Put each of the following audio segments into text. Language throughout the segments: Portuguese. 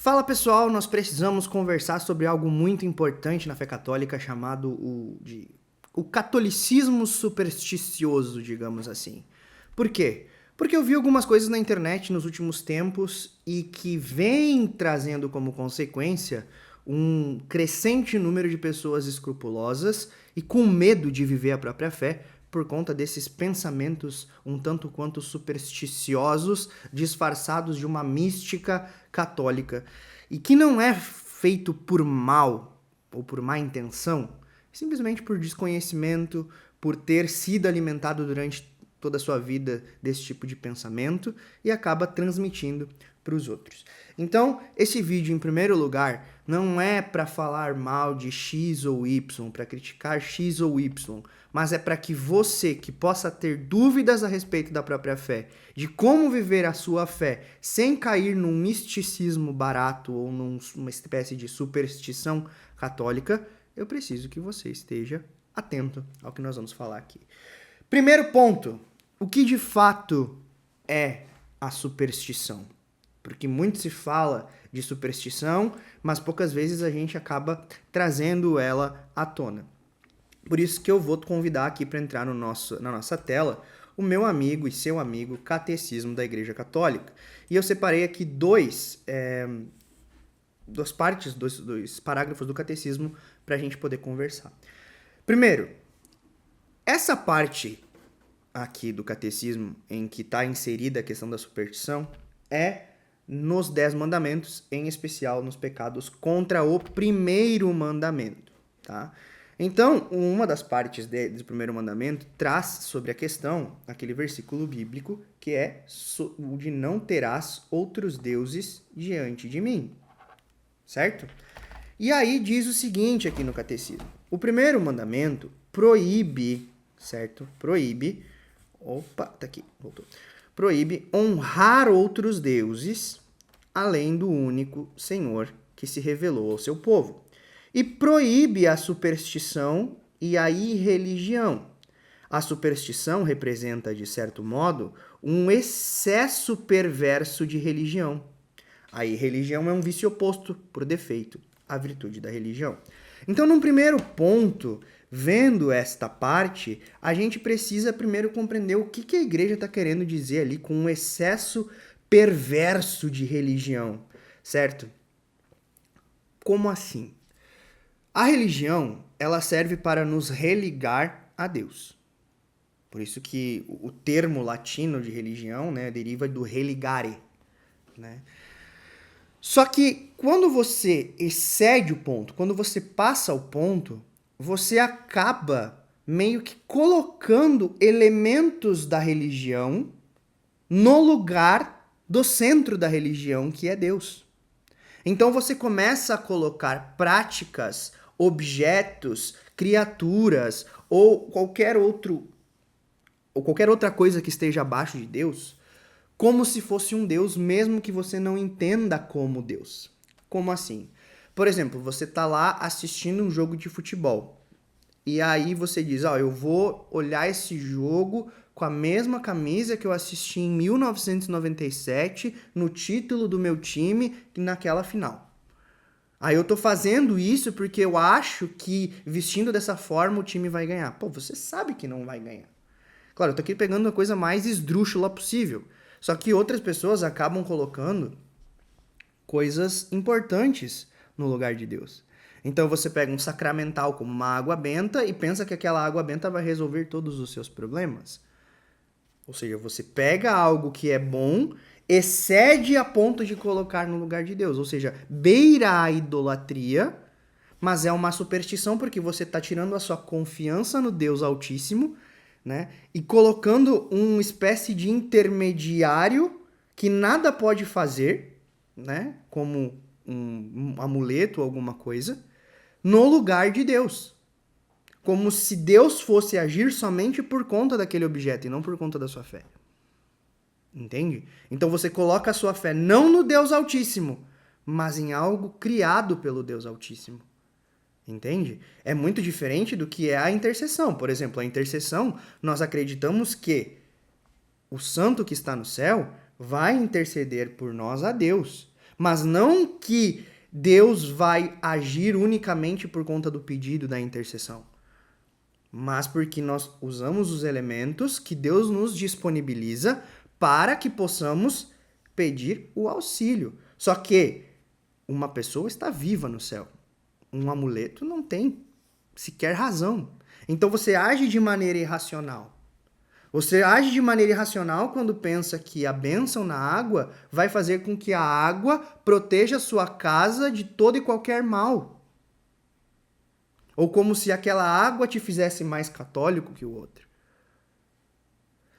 Fala pessoal, nós precisamos conversar sobre algo muito importante na fé católica chamado o catolicismo supersticioso, digamos assim. Por quê? Porque eu vi algumas coisas na internet nos últimos tempos e que vem trazendo como consequência um crescente número de pessoas escrupulosas e com medo de viver a própria fé por conta desses pensamentos um tanto quanto supersticiosos, disfarçados de uma mística católica, e que não é feito por mal ou por má intenção, simplesmente por desconhecimento, por ter sido alimentado durante toda a sua vida desse tipo de pensamento e acaba transmitindo para os outros. Então, esse vídeo, em primeiro lugar, não é para falar mal de X ou Y, para criticar X ou Y, mas é para que você, que possa ter dúvidas a respeito da própria fé, de como viver a sua fé sem cair num misticismo barato ou numa espécie de superstição católica, eu preciso que você esteja atento ao que nós vamos falar aqui. Primeiro ponto, o que de fato é a superstição? Porque muito se fala de superstição, mas poucas vezes a gente acaba trazendo ela à tona. Por isso que eu vou te convidar aqui para entrar na nossa tela o meu amigo e seu amigo Catecismo da Igreja Católica. E eu separei aqui dois parágrafos do Catecismo para a gente poder conversar. Primeiro, essa parte aqui do Catecismo em que está inserida a questão da superstição é nos 10 mandamentos, em especial nos pecados contra o primeiro mandamento, tá? Então, uma das partes do primeiro mandamento traz sobre a questão, aquele versículo bíblico, que é o de não terás outros deuses diante de mim, certo? E aí diz o seguinte aqui no Catecismo. O primeiro mandamento proíbe, certo? Proíbe honrar outros deuses, além do único Senhor que se revelou ao seu povo. E proíbe a superstição e a irreligião. A superstição representa, de certo modo, um excesso perverso de religião. A irreligião é um vício oposto, por defeito, à virtude da religião. Então, num primeiro ponto, vendo esta parte, a gente precisa primeiro compreender o que a igreja está querendo dizer ali com um excesso perverso de religião, certo? Como assim? A religião, ela serve para nos religar a Deus. Por isso que o termo latino de religião, né, deriva do religare, né? Só que quando você excede o ponto, quando você passa o ponto, você acaba meio que colocando elementos da religião no lugar do centro da religião, que é Deus. Então você começa a colocar práticas, objetos, criaturas ou qualquer outra coisa que esteja abaixo de Deus, como se fosse um Deus, mesmo que você não entenda como Deus. Como assim? Por exemplo, você está lá assistindo um jogo de futebol. E aí você diz, eu vou olhar esse jogo com a mesma camisa que eu assisti em 1997, no título do meu time, naquela final. Aí eu tô fazendo isso porque eu acho que vestindo dessa forma o time vai ganhar. Pô, você sabe que não vai ganhar. Claro, eu tô aqui pegando a coisa mais esdrúxula possível. Só que outras pessoas acabam colocando coisas importantes no lugar de Deus. Então você pega um sacramental como uma água benta e pensa que aquela água benta vai resolver todos os seus problemas. Ou seja, você pega algo que é bom, excede a ponto de colocar no lugar de Deus. Ou seja, beira a idolatria, mas é uma superstição porque você está tirando a sua confiança no Deus Altíssimo, né? E colocando uma espécie de intermediário que nada pode fazer, né? Como um amuleto ou alguma coisa, no lugar de Deus. Como se Deus fosse agir somente por conta daquele objeto e não por conta da sua fé. Entende? Então você coloca a sua fé não no Deus Altíssimo, mas em algo criado pelo Deus Altíssimo. Entende? É muito diferente do que é a intercessão. Por exemplo, a intercessão, nós acreditamos que o santo que está no céu vai interceder por nós a Deus. Mas não que Deus vai agir unicamente por conta do pedido da intercessão, mas porque nós usamos os elementos que Deus nos disponibiliza para que possamos pedir o auxílio. Só que uma pessoa está viva no céu. Um amuleto não tem sequer razão. Então você age de maneira irracional. Você age de maneira irracional quando pensa que a bênção na água vai fazer com que a água proteja a sua casa de todo e qualquer mal. Ou como se aquela água te fizesse mais católico que o outro.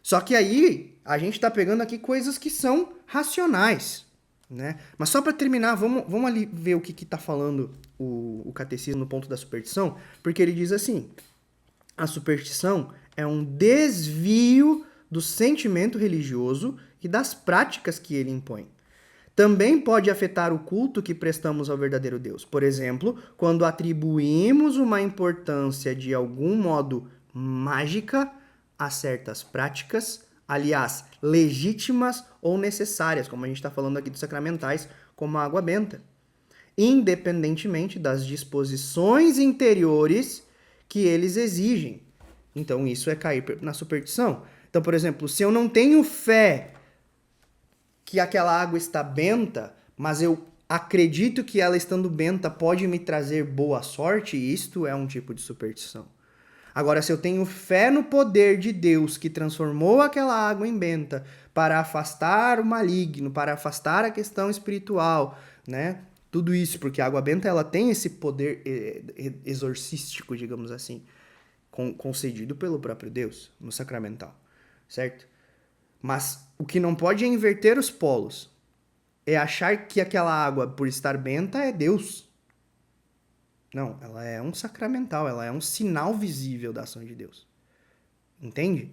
Só que aí a gente está pegando aqui coisas que são racionais, né? Mas só para terminar, vamos ali ver o que está falando o catecismo no ponto da superstição, porque ele diz assim: a superstição é um desvio do sentimento religioso e das práticas que ele impõe. Também pode afetar o culto que prestamos ao verdadeiro Deus. Por exemplo, quando atribuímos uma importância de algum modo mágica a certas práticas, aliás, legítimas ou necessárias, como a gente está falando aqui dos sacramentais, como a água benta, independentemente das disposições interiores que eles exigem. Então, isso é cair na superstição. Então, por exemplo, se eu não tenho fé que aquela água está benta, mas eu acredito que ela estando benta pode me trazer boa sorte, isto é um tipo de superstição. Agora, se eu tenho fé no poder de Deus que transformou aquela água em benta para afastar o maligno, para afastar a questão espiritual, né? Tudo isso, porque a água benta ela tem esse poder exorcístico, digamos assim, concedido pelo próprio Deus no sacramental, certo? Mas o que não pode é inverter os polos. É achar que aquela água, por estar benta, é Deus. Não, ela é um sacramental, ela é um sinal visível da ação de Deus. Entende?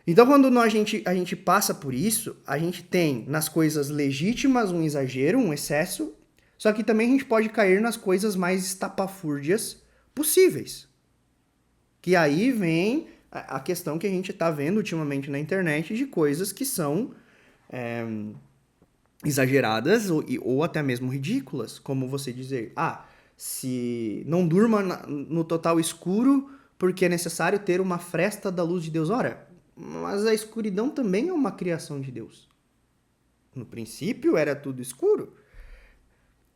Então, quando a gente passa por isso, a gente tem nas coisas legítimas um exagero, um excesso, só que também a gente pode cair nas coisas mais estapafúrdias possíveis. Que aí vem a questão que a gente está vendo ultimamente na internet de coisas que são exageradas ou até mesmo ridículas, como você dizer, se não durma no total escuro porque é necessário ter uma fresta da luz de Deus. Ora, mas a escuridão também é uma criação de Deus. No princípio era tudo escuro.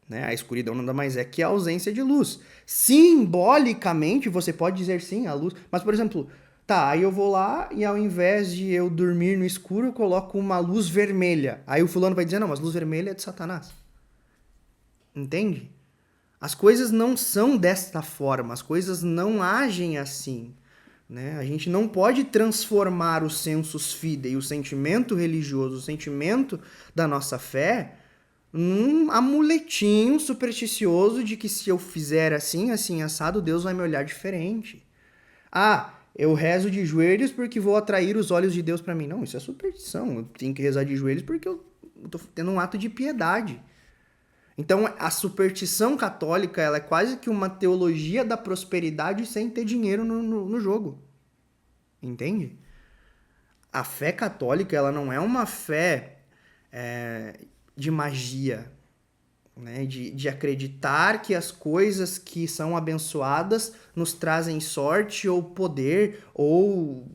Né? A escuridão nada mais é que a ausência de luz. Simbolicamente, você pode dizer sim, a luz. Mas, por exemplo, aí eu vou lá e ao invés de eu dormir no escuro, eu coloco uma luz vermelha. Aí o fulano vai dizer, não, mas luz vermelha é de Satanás. Entende? As coisas não são desta forma, as coisas não agem assim. Né? A gente não pode transformar o sensus fidei, o sentimento religioso, o sentimento da nossa fé, num amuletinho supersticioso de que se eu fizer assim, assim, assado, Deus vai me olhar diferente. Eu rezo de joelhos porque vou atrair os olhos de Deus para mim. Não, isso é superstição. Eu tenho que rezar de joelhos porque eu tô tendo um ato de piedade. Então, a superstição católica ela é quase que uma teologia da prosperidade sem ter dinheiro no jogo. Entende? A fé católica ela não é uma fé de magia, né? De acreditar que as coisas que são abençoadas nos trazem sorte ou poder ou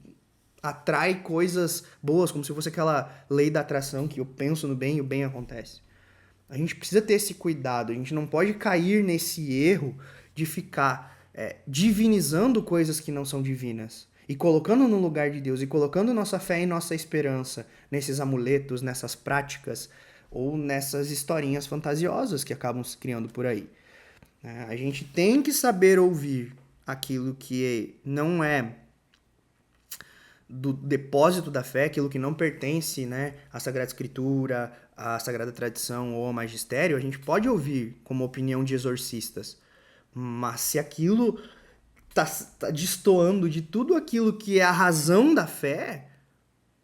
atrai coisas boas, como se fosse aquela lei da atração que eu penso no bem e o bem acontece. A gente precisa ter esse cuidado, a gente não pode cair nesse erro de ficar divinizando coisas que não são divinas e colocando no lugar de Deus e colocando nossa fé e nossa esperança nesses amuletos, nessas práticas ou nessas historinhas fantasiosas que acabam se criando por aí. A gente tem que saber ouvir aquilo que não é do depósito da fé, aquilo que não pertence, né, à Sagrada Escritura, à Sagrada Tradição ou ao Magistério. A gente pode ouvir como opinião de exorcistas, mas se aquilo tá destoando de tudo aquilo que é a razão da fé,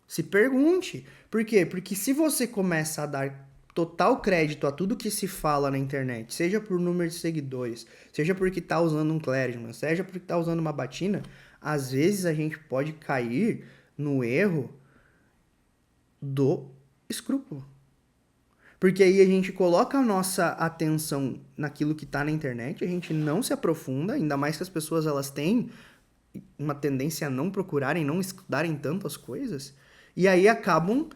se pergunte. Por quê? Porque se você começa a dar total crédito a tudo que se fala na internet, seja por número de seguidores, seja porque tá usando um clergyman, seja porque tá usando uma batina, às vezes a gente pode cair no erro do escrúpulo. Porque aí a gente coloca a nossa atenção naquilo que está na internet, a gente não se aprofunda, ainda mais que as pessoas elas têm uma tendência a não procurarem, não estudarem tanto as coisas, e aí acabam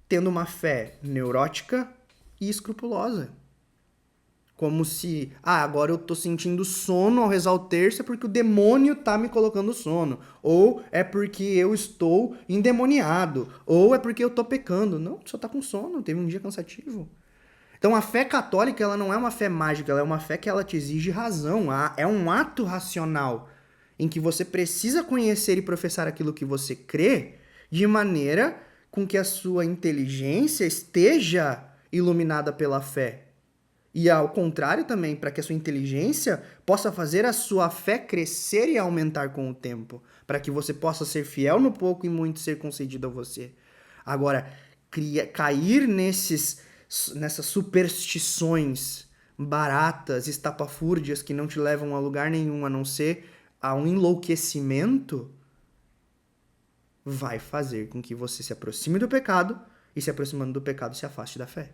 tendo uma fé neurótica e escrupulosa. Como se, agora eu tô sentindo sono ao rezar o terço é porque o demônio tá me colocando sono. Ou é porque eu estou endemoniado. Ou é porque eu tô pecando. Não, só tá com sono, teve um dia cansativo. Então a fé católica, ela não é uma fé mágica, ela é uma fé que ela te exige razão. É um ato racional em que você precisa conhecer e professar aquilo que você crê de maneira com que a sua inteligência esteja iluminada pela fé. E ao contrário também, para que a sua inteligência possa fazer a sua fé crescer e aumentar com o tempo, para que você possa ser fiel no pouco e muito ser concedido a você. Agora, cair nessas superstições baratas, estapafúrdias que não te levam a lugar nenhum a não ser a um enlouquecimento, vai fazer com que você se aproxime do pecado e se aproximando do pecado se afaste da fé.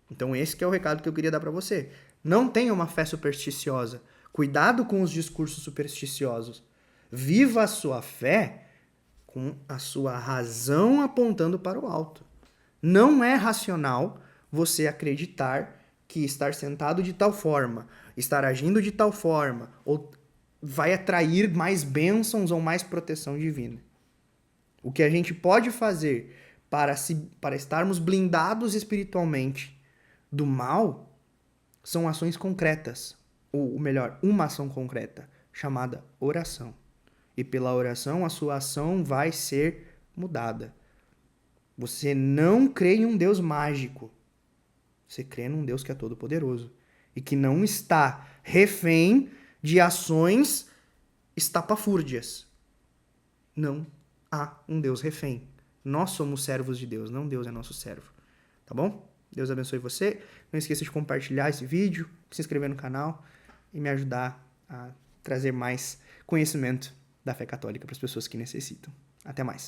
Então esse que é o recado que eu queria dar para você. Não tenha uma fé supersticiosa. Cuidado com os discursos supersticiosos. Viva a sua fé com a sua razão apontando para o alto. Não é racional você acreditar que estar sentado de tal forma, estar agindo de tal forma, ou vai atrair mais bênçãos ou mais proteção divina. O que a gente pode fazer para estarmos blindados espiritualmente do mal são ações concretas, ou melhor, uma ação concreta, chamada oração. E pela oração, a sua ação vai ser mudada. Você não crê em um Deus mágico. Você crê num Deus que é todo-poderoso e que não está refém de ações estapafúrdias. Não há um Deus refém. Nós somos servos de Deus, não Deus é nosso servo. Tá bom? Deus abençoe você. Não esqueça de compartilhar esse vídeo, se inscrever no canal e me ajudar a trazer mais conhecimento da fé católica para as pessoas que necessitam. Até mais.